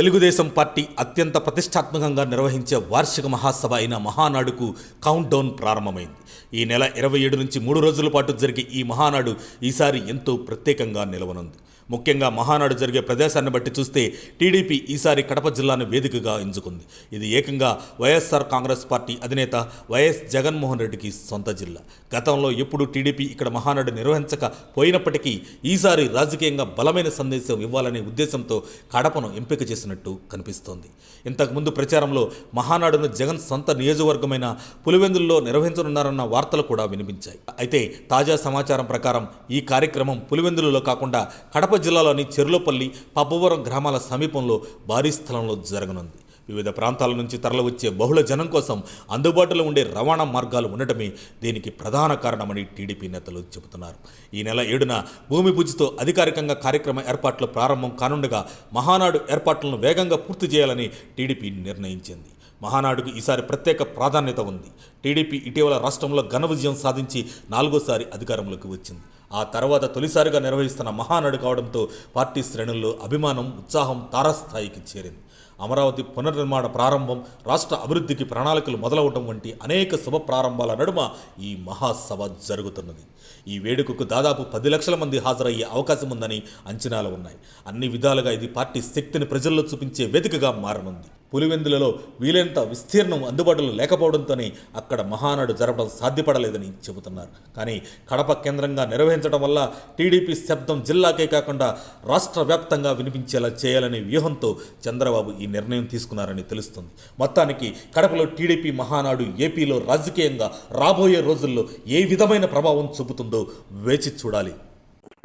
Telugu Desam party అత్యంత ప్రతిష్టాత్మకంగా నిర్వహించే వార్షిక మహాసభ అయిన మహానాడుకు కౌంట్ డౌన్ ప్రారంభమైంది. ఈ నెల 27 నుంచి 3 రోజుల పాటు జరిగే ఈ మహానాడు ఈసారి ఎంతో ప్రత్యేకంగా నిలవనుంది. ముఖ్యంగా మహానాడు జరిగే ప్రదేశాన్ని బట్టి చూస్తే టీడీపీ ఈసారి కడప జిల్లాను వేదికగా ఎంచుకుంది. ఇది ఏకంగా వైఎస్ఆర్ కాంగ్రెస్ పార్టీ అధినేత వైఎస్ జగన్మోహన్ రెడ్డికి సొంత జిల్లా. గతంలో ఎప్పుడు టీడీపీ ఇక్కడ మహానాడు నిర్వహించకపోయినప్పటికీ ఈసారి రాజకీయంగా బలమైన సందేశం ఇవ్వాలనే ఉద్దేశంతో కడపను ఎంపిక చేసినట్టు కనిపిస్తోంది. ఇంతకుముందు ప్రచారంలో మహానాడును జగన్ సొంత నియోజకవర్గమైన పులివెందుల్లో నిర్వహించనున్నారన్న వార్తలు కూడా వినిపించాయి. అయితే తాజా సమాచారం ప్రకారం ఈ కార్యక్రమం పులివెందులలో కాకుండా కడప జిల్లాలోని చెర్లోపల్లి, పబ్బవరం గ్రామాల సమీపంలో భారీ స్థలంలో జరగనుంది. వివిధ ప్రాంతాల నుంచి తరలివచ్చే బహుళ జనం కోసం అందుబాటులో ఉండే రవాణా మార్గాలు ఉండటమే దీనికి ప్రధాన కారణమని టీడీపీ నేతలు చెబుతున్నారు. ఈ నెల 7న భూమి పూజతో అధికారికంగా కార్యక్రమ ఏర్పాట్లు ప్రారంభం కానుండగా మహానాడు ఏర్పాట్లను వేగంగా పూర్తి చేయాలని టీడీపీ నిర్ణయించింది. మహానాడుకు ఈసారి ప్రత్యేక ప్రాధాన్యత ఉంది. టీడీపీ ఇటీవల రాష్ట్రంలో ఘన విజయం సాధించి 4వ అధికారంలోకి వచ్చింది. ఆ తర్వాత తొలిసారిగా నిర్వహిస్తున్న మహానాడు కావడంతో పార్టీ శ్రేణుల్లో అభిమానం, ఉత్సాహం తారాస్థాయికి చేరింది. అమరావతి పునర్నిర్మాణ ప్రారంభం, రాష్ట్ర అభివృద్ధికి ప్రణాళికలు మొదలవడం వంటి అనేక శుభ ప్రారంభాల నడుమ ఈ మహాసభ జరుగుతున్నది. ఈ వేడుకకు దాదాపు 10 లక్షల మంది హాజరయ్యే అవకాశం ఉందని అంచనాలు ఉన్నాయి. అన్ని విధాలుగా ఇది పార్టీ శక్తిని ప్రజల్లో చూపించే వేదికగా మారనుంది. పులివెందులలో వీలైనంత విస్తీర్ణం అందుబాటులో లేకపోవడంతోనే అక్కడ మహానాడు జరపడం సాధ్యపడలేదని చెబుతున్నారు. కానీ కడప కేంద్రంగా నిర్వహించడం వల్ల టీడీపీ శబ్దం జిల్లాకే కాకుండా రాష్ట్ర వ్యాప్తంగా వినిపించేలా చేయాలనే వ్యూహంతో చంద్రబాబు ఈ నిర్ణయం తీసుకున్నారని తెలుస్తుంది. మొత్తానికి కడపలో టీడీపీ మహానాడు ఏపీలో రాజకీయంగా రాబోయే రోజుల్లో ఏ విధమైన ప్రభావం చూపుతుందో వేచి చూడాలి.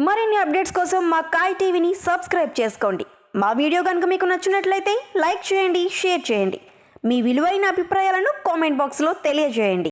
మరిన్ని అప్డేట్స్ కోసం మా కాయ్ టీవీని సబ్స్క్రైబ్ చేసుకోండి. మా వీడియో కనుక మీకు నచ్చినట్లయితే లైక్ చేయండి, షేర్ చేయండి. మీ విలువైన అభిప్రాయాలను కామెంట్ బాక్స్లో తెలియజేయండి.